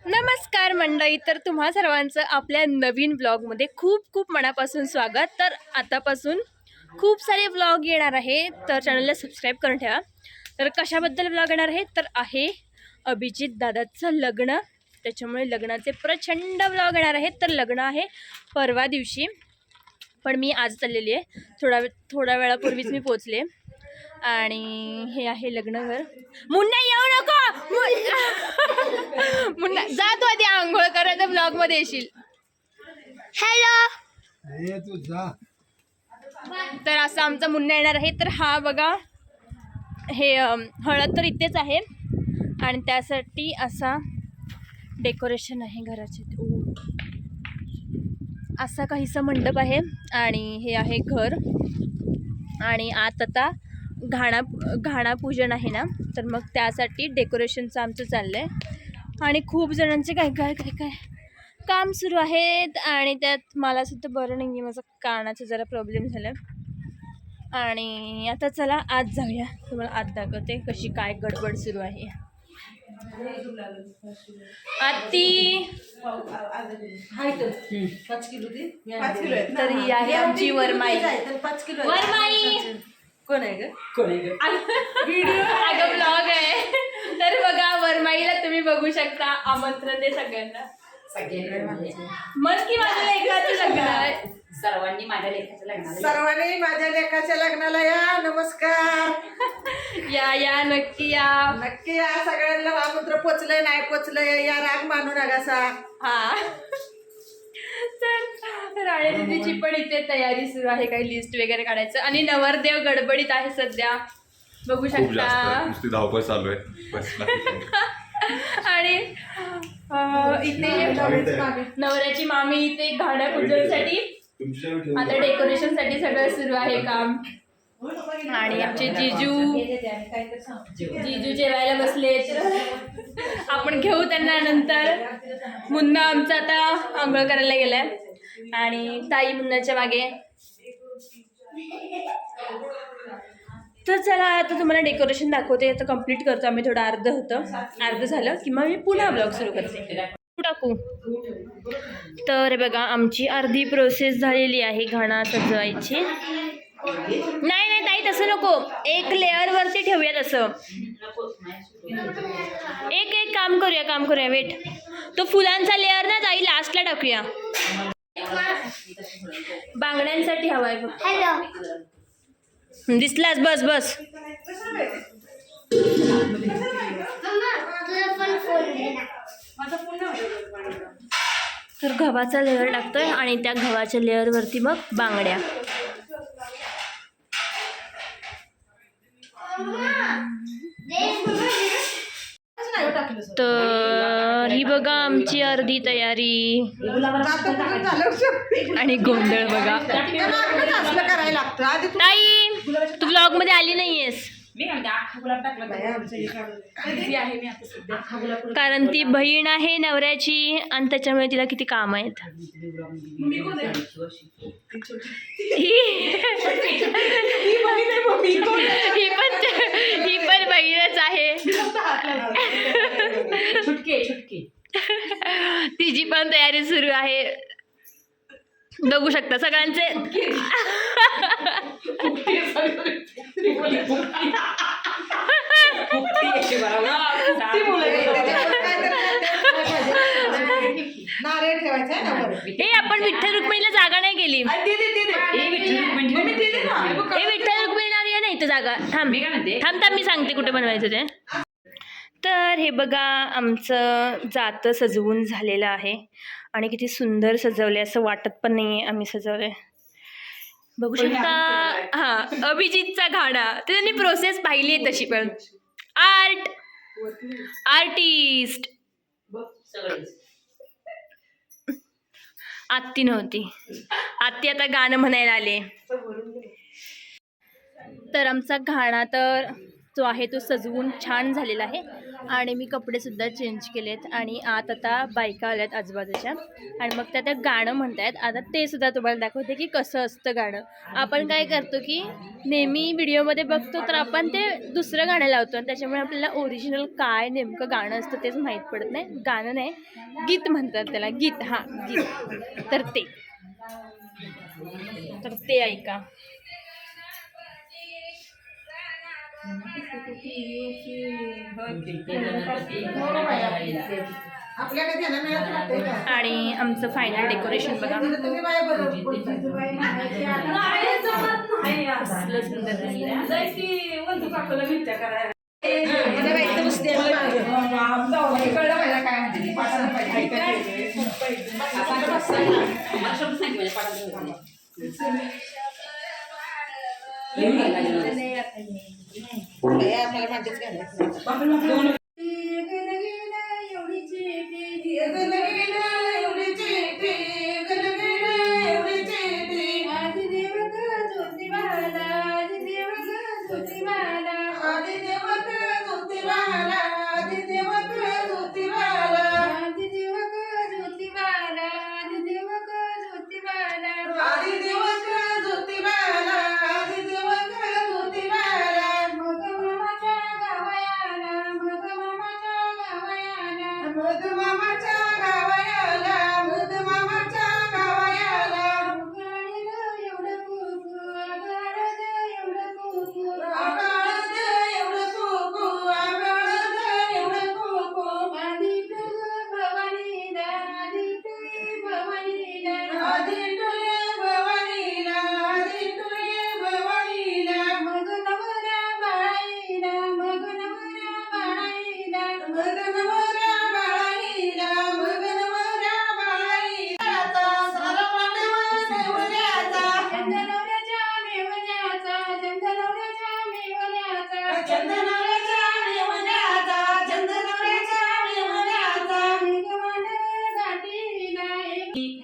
नमस्कार मंडळी, तर तुम्हा सर्वांचं आपल्या नवीन व्लॉगमध्ये खूप खूप मनापासून स्वागत. तर आतापासून खूप सारे व्लॉग येणार आहे, तर चॅनलला सबस्क्राईब करून ठेवा. तर कशाबद्दल व्लॉग येणार आहे तर आहे अभिजित दादाचं लग्न, त्याच्यामुळे लग्नाचे प्रचंड व्लॉग येणार आहेत. तर लग्न आहे परवा दिवशी, पण मी आज चाललेली आहे. थोड्या वेळापूर्वीच मी पोचले आणि हे आहे लग्नघर. मुन्ना येऊ नको, मुन्ना जा तू आधी आंघोळ करायचं, ब्लॉग मध्ये येशील. हॅलो, तू जा. तर असं आमचा मुन्ना येणार आहे. तर हा बघा, हे हळद तर इथेच आहे आणि त्यासाठी असा डेकोरेशन आहे घराचे. असा काहीसा मंडप आहे आणि हे आहे घर. आणि आत आता घाणा पूजन आहे ना, तर मग त्यासाठी डेकोरेशनचं आमचं चाललं आहे आणि खूप जणांचे काय काय काय काय काम सुरू आहेत. आणि त्यात मला सुद्धा बरं नाही आहे, माझा कानाचा जरा प्रॉब्लेम झाला. आणि आता चला आज जाऊया, तुम्हाला आज दाखवते कशी काय गडबड सुरू आहे. आत्ती तर ही आहे आमची वरमाई. वरमाई कोण आहे ग? व्हिडिओ अगं ब्लॉग आहे. तर बघा, वरमाईला तुम्ही बघू शकता. आमंत्रण दे सगळ्यांना. मन की माझ्या लेकराचं लग्न आहे. सर्वांनी माझ्या लेकाच्या लग्नाला या. नमस्कार. या नक्की या. नक्की या. सगळ्यांना आमंत्रण पोचलंय नाही पोचलंय या राग मानू नका. हा, तर राणे दीदीची पण इथे तयारी सुरू आहे, काही लिस्ट वगैरे काढायचं. आणि नवरदेव गडबडीत आहे सध्या, बघू शकता. नुसती धावपळ चालू आहे. आणि इथे नवऱ्याची मामी इथे घाण्या पूजनसाठी, आता डेकोरेशन साठी सगळं सुरू आहे काम. आणि आमचे जिजू जेवायला बसलेत, आपण घेऊ त्यांना नंतर. मुन्ना आमचा आता आंघोळ करायला गेलाय आणि ताई मुन्नाच्या मागे. तर चला आता तुम्हाला डेकोरेशन दाखवते. आता कंप्लीट करतो आम्ही, थोडं अर्ध झालं की मग मी पुन्हा ब्लॉग सुरू करते. टाकू. तर बघा, आमची अर्धी प्रोसेस झालेली आहे घाणा सजवायची. नाही ताई, तसं नको, एक लेअर वरती ठेवूया. तसं एक काम करूया. वेट, तो फुलांचा लेअर ना ताई लास्टला टाकूया. बांगड्यांसाठी हवाय फक्त. दिसलास, बस. तर गव्हाचा लेअर टाकतोय आणि त्या गव्हाच्या लेअर वरती मग बांगड्या. तर ही बघा आमची अर्धी तयारी. आणि गोंधळ बघा. ताई, तू ब्लॉग मध्ये आली नाहीयेस कारण ती बहीण आहे नवऱ्याची आणि त्याच्यामुळे तिला किती काम आहेत. ही पण बहीणच आहे. तिची पण तयारी सुरू आहे, बघू शकता सगळ्यांचे. हे आपण विठ्ठल रुक्मिणीला जागा नाही केली. विठ्ठल रुक्मिणीला नाही इथं जागा. थांब, मी सांगते कुठे बनवायचं ते. तर हे बघा, आमचं जातं सजवून झालेलं आहे आणि किती सुंदर सजवले, असं वाटत पण नाही आहे आम्ही सजवले. बघू शकता. हा, अभिजितचा घाणा. तर त्यांनी प्रोसेस पाहिली आहे तशी, पण आर्टिस्ट आत्ती नव्हती. आत्ती आता गाणं म्हणायला आले. तर आमचा घाणा तर जो आहे तो सजवून छान झालेला आहे आणि मी कपडेसुद्धा चेंज केलेत आणि आत आता बायका आल्यात आजूबाजूच्या आणि मग त्या गाणं म्हणतायत. आता ते सुद्धा तुम्हाला दाखवते की कसं असतं गाणं. आपण काय करतो की नेहमी व्हिडिओमध्ये बघतो तर आपण ते दुसरं गाणं लावतो आणि त्याच्यामुळे आपल्याला ओरिजिनल काय नेमकं गाणं असतं तेच माहीत पडत नाही. गाणं नाही, गीत म्हणतात त्याला, गीत. हां, गीत. तर ते ऐका. आपल्याकडे ध्यान मिळत राहते का? आणि आमचं फायनल डेकोरेशन बघा. तुम्ही बाय बरोबर कसलं सुंदर दिसलंय. आपल्याला माहितीच घालायचं.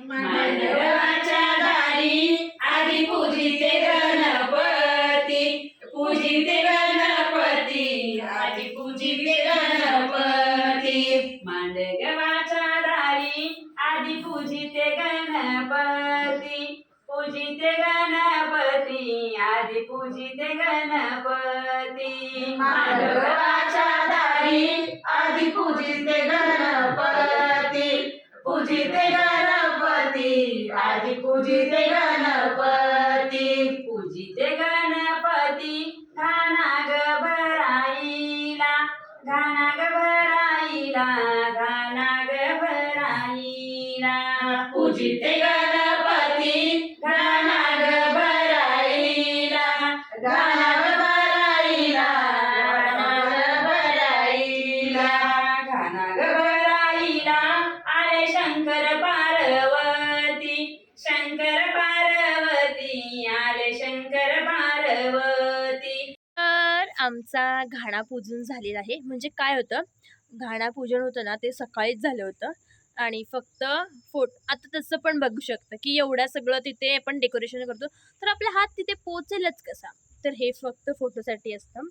मांडगवाच्या दारी आधी पूजिते गणपती, पूजिते गणपती, आधी पूजिते गणपती. मांडगवाच्या दारी आधी पूजिते गणपती, पूजिते गणपती, आधी पूजिते गणपती. पूजिते गणपती घाना ग भराईला, घाना ग भराईला, घाना ग भराईला. पूजिते गणपती घाना ग भराईला, घाना ग भराईला, घाना ग भराईला, घाना ग भराईला. आले शंकर पार्वती, शंकर पार्वती, आले शंकर पार्वती. तर आमचा घाणा पूजन झालेला आहे. म्हणजे काय होतं, घाणा पूजन होतं ना ते सकाळीच झालं होतं आणि फक्त आता तसं पण बघू शकतं की एवढं सगळं तिथे आपण डेकोरेशन करतो तर आपला हात तिथे पोचेलच कसा. तर हे फक्त फोटोसाठी असतं.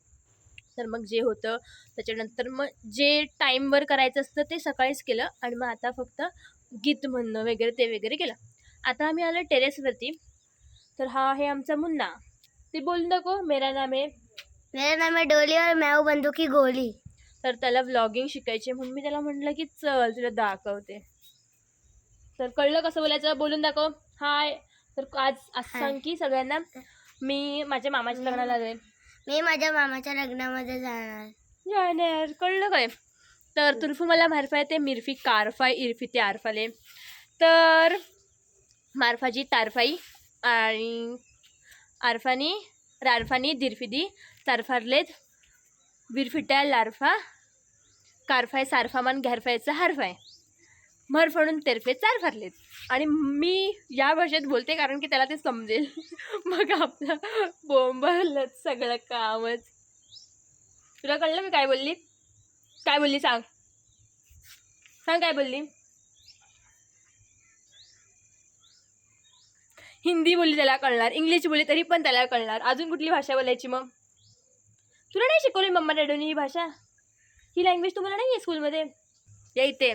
तर मग जे होतं त्याच्यानंतर मग जे टाईमवर करायचं असतं ते सकाळीच केलं आणि मग आता फक्त गीत म्हणणं वगैरे ते वगैरे केलं. आता आम्ही आलो टेरेसवरती. तर हा आहे आमचा मुन्ना. ते बोल नको, मेरा नाम है डोली और मैं हूँ बंदूक की गोली. तर त्याला व्लॉगिंग शिकायचे म्हणून मी त्याला म्हटलं की चल तुला दाखवते. तर कळलं कसं बोलायचं, बोलून दाखव. हाय. तर आज असं सांग की सगळ्यांना मी माझ्या मामाच्या लग्नाला आलोय. मी माझ्या मामाच्या लग्नामध्ये जाणार. कळलं काय. तर तुल्फू मला मारफा येते, मिरफी कारफाय, इरफी ते आरफाले. तर मारफाजी तारफाई आणि आरफानी रारफानी दिरफिदी तारफारलेत विरफिट्या लारफा कारफाय सारफामान घॅरफायचा हारफाय मरफडून तेरफे चार फारलेत. आणि मी या भाषेत बोलते कारण की त्याला ते समजेल. मग आपलं बोंबलच सगळं कामच. तुला कळलं मी काय बोलली? काय बोलली सांग, सांग काय बोलली. हिंदी बोलली त्याला कळणार, इंग्लिश बोलली तरी पण त्याला कळणार. अजून कुठली भाषा बोलायची मग? तुला नाही शिकवली मम्मा डॅडूनी ही भाषा? ही लँग्वेज तुम्हाला नाही आहे स्कूलमध्ये? या इथे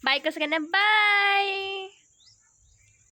बाय कसं काय ना बाय.